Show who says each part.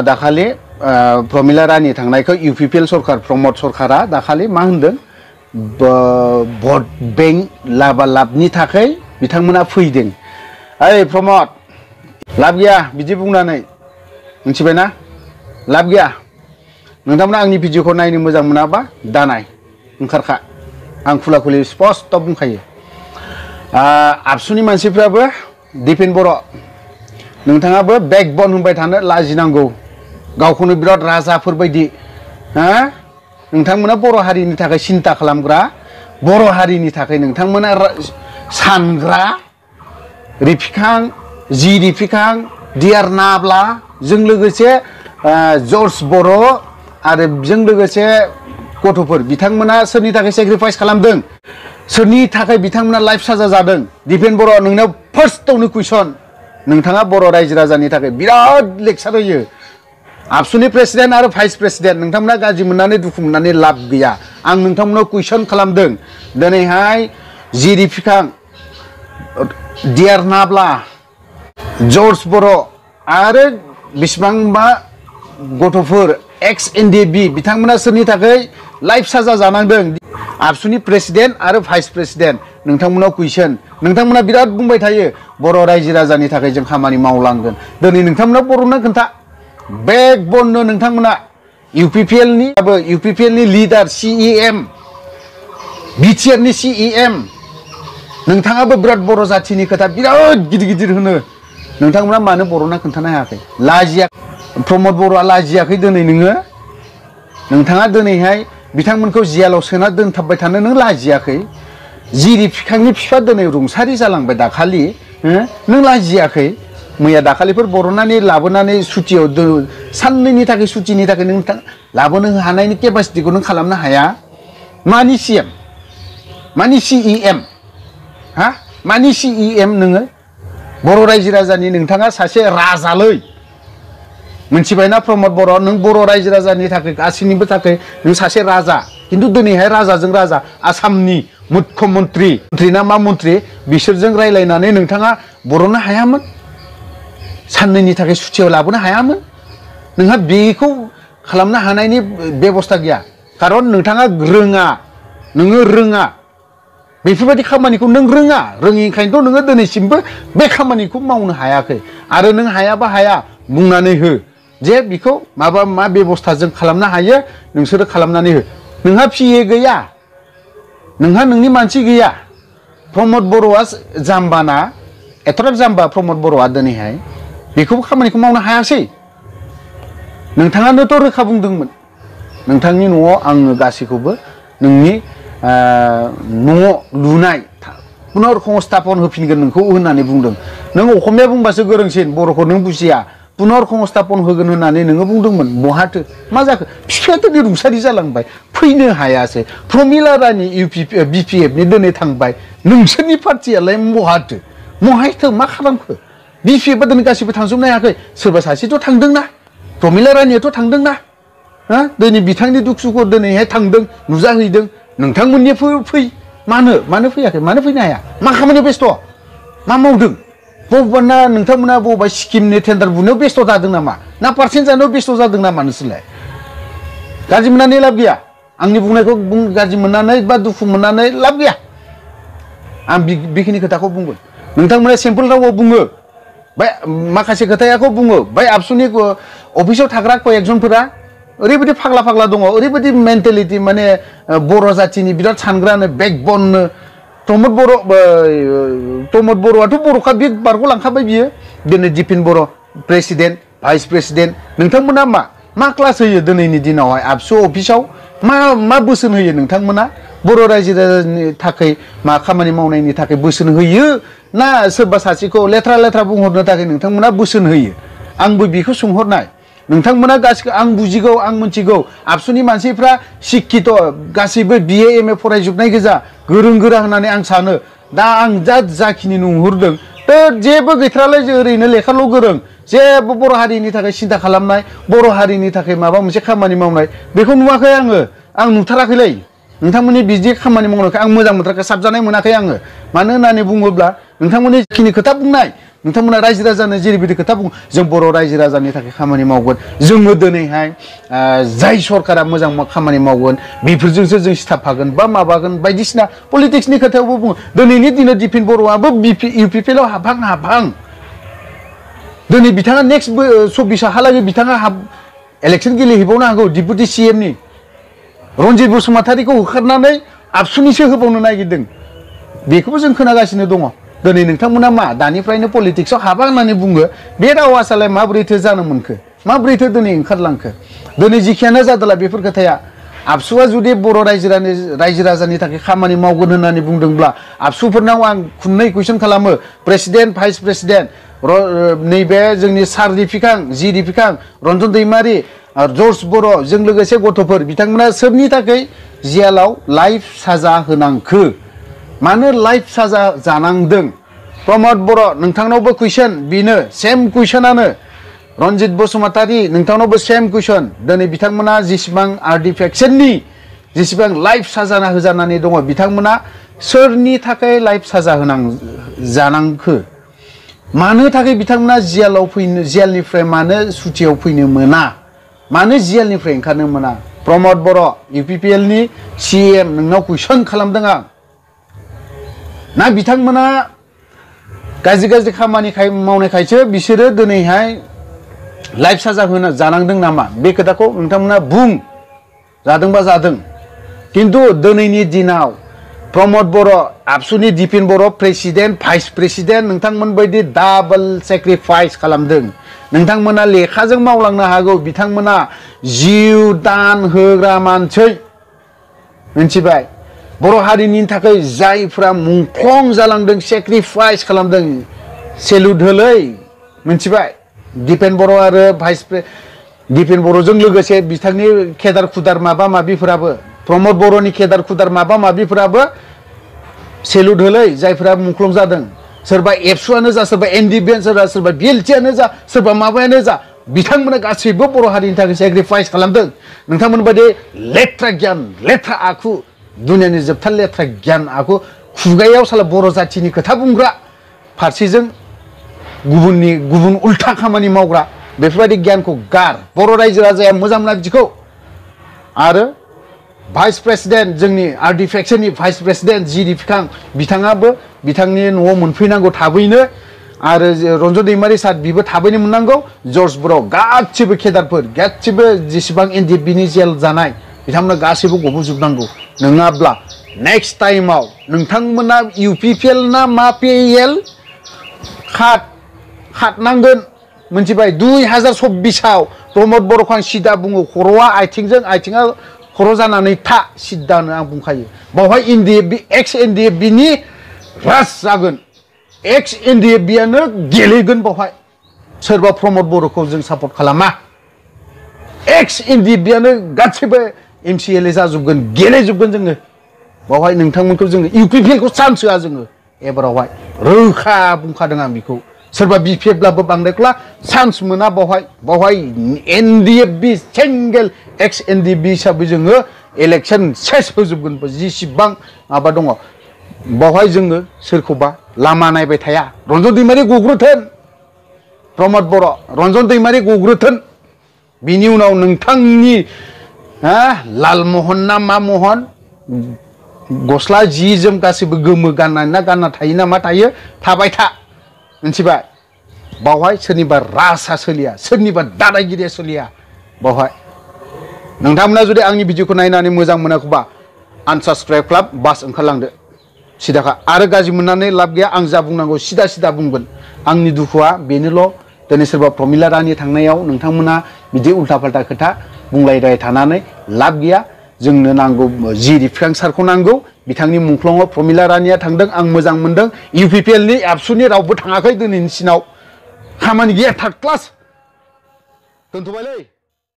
Speaker 1: दाखालि प्रमिला रानी थांनायखौ इउपिपिएल सरकार प्रमद सरकारा दाखालि मा होनदों भट बेंक लाबा लाबनि थाखाय बिथांमोना फैदों। ओइ प्रमद लाब गैया बिदि बुंनानै मिथिबायना लाब गैया। नोंथांमोना आंनि भिडिअखौ नायनो मोजां मोनाबा दानाय ओंखारखा आं खुला खुलि स्पष्ट बुंखायो। आबसुनि मानसिफ्राबो दिपेन बर' नोंथाङाबो बेकबन होनबाय थानो लाजिनांगौ गावखौनो बिराद राजाफोर बायदि नोंथांमोना बर' हारिनि थाखाय सिन्था खालामग्रा बर' हारिनि थाखाय नोंथांमोना सानग्रा रिफिकां जि रिफिकां डियार नाब्ला जों लोगोसे जर्ज बर' आरो बेजों लोगोसे गथ'फोर बिथांमोना सोरनि थाखाय सेक्रिफाइस खालामदों सोरनि थाखाय बिथांमोना लाइफ साजा जादों। दिपेन बर' नोंनाव फार्स्टआवनो कुइसन नोंथाङा बर' रायजो राजानि थाखाय बिराद लेक्सार होयो। आबसुनि प्रेसिडेन्ट आरो भाइस प्रेसिडेन्ट नोंथांमोना गाज्रि मोननानै दुखु मोननानै लाब गैया। आं नोंथांमोनाव कुइसन खालामदों दिनैहाय जि रिफिकां डियार नाब्ला जर्ज बर' आरो बेसेबांबा गथ'फोर एक्स एनडिबि बिथांमोना सोरनि थाखाय लाइफ साजा जानांदों। आबसुनि प्रेसिडेन्ट आरो भाइस प्रेसिडेन्ट नोंथांमोनाव कुइसन नोंथांमोना बिराद बुंबाय थायो बर' रायजो राजानि थाखाय जों खामानि मावलांगोन। दिनै नोंथांमोना बर'नो खोन्था बेकबननो नोंथांमोना इउपिपिएलनि लिडार सिइएम बिटिआरनि सिइएम नोंथाङाबो बिराद बर' जाथिनि खोथा बिराद गिदिर गिदिर होनो नोंथांमोना मानो बर'ना खोन्थानो हायाखै लाजिया प्रमद बर'आ लाजियाखै दिनै नोंथाङा दिनैहाय बिथांमोनखौ जियालाव सोना दोनथाबबाय थानो नों लाजियाखै जि रिफिकांनि बिफा दिनै रुंसारि जालांबाय दाखालि नों लाजियाखै मैया दाखालिफोर बर'नानै लाबोनानै सुटियाव साननैनि थाखाय सुटिनि थाखाय नों लाबोनो हानायनि केपासिटिखौ नों खालामनो हाया। मानि सिएम मानि सिइएम मानि सिइएम नोङो बर' रायजो राजानि नोंथाङा सासे राजालै मिथिबायना प्रमद बर' नों बर' रायजो राजानि थाखाय गासैनिबो थाखाय नों सासे राजा खिन्थु दिनैहाय राजाजों राजा आसामनि मुख्यमन्त्रि ना मा मन्त्रि बिसोरजों रायलायनानै नोंथाङा बर'नो हायामोन साननैनि थाखाय सुटियाव लाबोनो हायामोन नोंहा बेखौ खालामनो हानायनि बेबस्था गैया खारन नोंथाङा रोङा बेफोरबायदि खामानिखौ नों रोङिखायनोथ' नोङो दिनैसिमबो बे खामानिखौ मावनो हायाखै आरो नों हायाबा हाया बुंनानै हो जे बेखौ मा बेबस्थाजों खालामनो हायो नोंसोरो खालामनानै हो। नोंहा पिए गैया नोंहा नोंनि मानसि गैया प्रमद बर'आ जाम्बाना एथ'राब जाम्बा प्रमद बर'आ दिनैहाय बेखौबो खामानिखौ मावनो हायासै नोंथाङानोथ' रोखा बुंदोंमोन नोंथांनि न'आव आङो गासैखौबो नोंनि न' लुनाय पुनर संस्थापन होफिनगोन नोंखौ होननानै बुंदों। नों असमिया बुंबासो गोरोंसिन बर'खौ नों बुजिया पुनर संस्थापन होगोन होननानै नोङो बुंदोंमोन बहाथो मा जाखो बिफायाथ' रुंसारि जालांबाय फैनो हायासै प्रमिला रानी बिपिएफनि दिनै थांबाय नोंसोरनि पार्टियालाय महायथो मा खालामखो बिपिएफआ दिनै गासिबो थांजोबनो हायाखै सोरबा सासेथ' थांदोंना प्रमिला रानीयाथ' थांदोंना दिनै बिथांनि दुखु सुखु दिनैहाय थांदों नुजाहैदों नोंथांमोननि फै मानो फैयाखै मानो फैनो हाया मा खामानियाव बेस्थ' मा मावदों बबेबा नोंथांमोना बबेबा स्किमनि टेन्डार बुनायाव बेस्थ' जादों नामा ना पार्सेन्ट जानायाव बेस्थ' जादों नामा नोंसोरलाय गाज्रि मोननानै लाब गैया आंनि बुंनायखौ गाज्रि मोननानै बा दुखु मोननानै लाब गैया आं बेखिनि खोथाखौ बुंगोन नोंथांमोना सिम्पोल रावाव बुङो बाय माखासे खोथायाखौ बुङो बाय आबसुनि अफिसाव थाग्रा कयेकजनफोरा ओरैबायदि फाग्ला दङ ओरैबायदि मेन्टेलिटि माने बर' जाथिनि बिराद सानग्रानो बेकबननो प्रमद बर'आथ' बर'खा बे बारग'लांखाबाय बियो दिनै दिपेन बर' प्रेसिडेन्ट भाइस प्रेसिडेन्ट नोंथांमोना मा क्लास होयो दिनैनि दिनावहाय आबसु अफिसाव मा बोसोन होयो नोंथांमोना बर' रायजो राजानि थाखाय मा खामानि मावनायनि थाखाय बोसोन होयो ना सोरबा सासेखौ लेथ्रा बुंहरनो थाखाय नोंथांमोना बोसोन होयो आंबो बेखौ सोंहरनाय नोंथांमोना गासिबो आं बुजिगौ आं मिथिगौ आबसुनि मानसिफ्रा शिक्षित गासैबो बिए एमए फरायजोबनाय गोजा गोरों गोरा होननानै आं सानो दा आं जाखिनि नुहुरदों जेबो गैथारालाय ओरैनो लेखाल' गोरों जेबो बर' हारिनि थाखाय सिन्था खालामनाय बर' हारिनि थाखाय माबा मोनसे खामानि मावनाय बेखौ नुवाखै आं नुथाराखैलै नोंथांमोननि बिदि खामानि मावनायखौ आं मोजां मोनथाराखै साबजानाय मोनाखै आङो मानो होननानै बुङोब्ला नोंथांमोननि जिखिनि खोथा बुंनाय नोंथांमोना रायजो राजानो जेरैबायदि खोथा बुङो जों बर' रायजो राजानि थाखाय खामानि मावगोन जोङो दिनैहाय जाय सरकारा मोजां खामानि मावगोन बेफोरजोंसो जों सिथाबफागोन बा माबागोन बायदिसिना पलिटिक्सनि खोथायावबो बुङो दिनैनि दिनाव दिपेन बर'आबो इउपिपिएलआव हाबहां दिनै बिथाङा नेक्स्ट 24हालागै बिथाङा इलेक्सन गेलेहैबावनो हागौ डिपुटि CMनि रन्जित बसुमतारीखौ होखारनानै आबसुनिसो होबावनो नागिरदों बेखौबो जों खोनागासिनो दङ दिनै नोंथांमोना मा दानिफ्रायनो पलिटिक्सआव हाबा होननानै बुङो बे रावासालाय माबोरैथो जानो मोनखो माबोरैथो दिनै ओंखारलांखो दिनै जिखियानो जादोला बेफोर खोथाया आबसुआ जुदि बर' रायजो राजानि थाखाय खामानि मावगोन होननानै बुंदोंब्ला आबसुफोरनाव आं खुननै कुइसन खालामो प्रेसिडेन्ट भाइस प्रेसिडेन्ट नैबे जोंनि सार रिफिकां रन्जन दैमारि जर्ज बर' जों लोगोसे गथ'फोर बिथांमोना सोरनि थाखाय जेलाव लाइफ साजा होनांखो मानो लाइफ साजा जानांदों प्रमद बर' नोंथांनावबो कुइसन बेनो सेम कुइसनानो रन्जित बसुमतारी नोंथांनावबो सेम कुइसन दिनै बिथांमोना जेसेबां आर्टिफेक्सननि जेसेबां लाइफ साजा होजानानै दङ बिथांमोना सोरनि थाखाय लाइफ साजा जानांखो मानो थाखाय बिथांमोना जेलनिफ्राय मानो सुटियाव फैनो मोना मानो जेलनिफ्राय ओंखारनो मोना प्रमद बर' इउपिपिएलनि CM नोंनाव कुइसन खालामदों आं ना बिथांमोना गाज्रि खामानि मावनायखायसो बिसोरो दिनैहाय लाइफ साजा जानांदों नामा बे खोथाखौ नोंथांमोना बुं जादोंबा जादों किन्तु दिनैनि दिनाव प्रमद बर' आबसुनि दिपेन बर' प्रेसिडेन्ट भाइस प्रेसिडेन्ट नोंथांमोन बायदि डाबल सेक्रिफाइस खालामदों नोंथांमोना लेखाजों मावलांनो हागौ बिथांमोना जिउ दान होग्रा मानसि मिथिबाय बर' हारिनि थाखाय जायफ्रा मुंख्लं जालांदों सेक्रिफाइस खालामदों सेलुट होलै मिथिबाय दिपेन बर' आरो दिपेन बर'जों लोगोसे बिथांनि केदार खुदार माबा माबिफोराबो प्रमद बर'नि केदार खुदार माबा माबिफोराबो सेलुट होलै जायफ्रा मुंख्लं जादों सोरबा एबसुआनो जा सोरबा एनडिबिआनो सोरबा बिएलटिआनो जा सोरबा माबायानो जा बिथांमोना गासैबो बर' हारिनि थाखाय सेक्रिफाइस खालामदों नोंथांमोन बायदि लेथ्रा गियान लेथ्रा आखु दुनियानि जोबथा लेथ्रा गियान आखु खुगायाव साला बर' जाथिनि खोथा बुंग्रा फारसेजों गुबुन उल्था खामानि मावग्रा बेफोरबायदि गियानखौ गार बर' रायजो राजाया मोजां मोना बिदिखौ आरो भाइस प्रेसिडेन्ट जोंनि आर्टिफेक्सननि भाइस प्रेसिडेन्ट रिफिकां बिथाङाबो बिथांनि न'आव मोनफैनांगौ थाबैनो आरो रन्जन दैमारि सार बिबो थाबैनो मोननांगौ जर्ज बर' गासिबो केदारफोर गासिबो जेसेबां NDFBनि जेल जानाय बिथांमोना गासैबो गबोजोबनांगौ नङाब्ला नेक्स्ट टाइमाव नोंथांमोना इउपिपिएल ना मा PAL खारनांगोन मिथिबाय 2024आव प्रमद बर'खौ आं सिदा बुङो खर'आ आथिङा खर' जानानै था सिदानो आं बुंखायो बावहाय एक्स NDFBनि राज जागोन एक्स NDFBआनो गेलेगोन बावहाय सोरबा प्रमद बर'खौ जों सापर्ट खालामा एक्स NDFBआनो गासिबो MCLA जाजोबगोन गेलेजोबगोन जोङो बावहाय नोंथांमोनखौ जोङो इउपिपिएलखौ चान्स होआ जोङो एबारावहाय रोखा बुंखादों आं बेखौ सोरबा बिपिएफब्लाबो बांद्रायब्ला चान्स मोना बावहाय NDFB सिंगेल एक्स NDFB हिसाबै जोङो इलेक्सन सेस होजोबगोन जेसेबां माबा दङ बावहाय जोङो सोरखौबा लामा नायबाय थाया रन्जन दैमारि गग्रोथोन प्रमद बर' रन्जन दैमारि गग्रोथोन बिनि उनाव नोंथांनि लालमहन ना मा महन गस्ला जि जोम गासैबो गोमो गानना थायो ना मा थायो थाबाय था मिथिबाय बावहाय सोरनिबा राजा सोलिया सोरनिबा दादागिरिया सोलिया बावहाय नोंथांमोना जुदि आंनि भिडिअखौ नायनानै मोजां मोनाखैबा आनसाबस्क्राइब खालाम बास ओंखारलांदो सिदाखा आरो गाज्रि मोननानै लाब गैया आं जा बुंनांगौ सिदा बुंगोन आंनि दुखुआ बेनोल' दिनै सोरबा प्रमिला रानि थांनायाव नोंथांमोना बिदि उल्था फाल्था खोथा बुंलायबाय थानानै लाब गैया जोंनो नांगौ रिफिकां सारखौ नांगौ बिथांनि मुंख्लङाव प्रमिला रानिया थांदों आं मोजां मोनदों इउपिपिएलनि आबसुनि रावबो थाङाखै दिनैनि सिनाव खामानि गैया थार्ड क्लास दोनथ'बायलै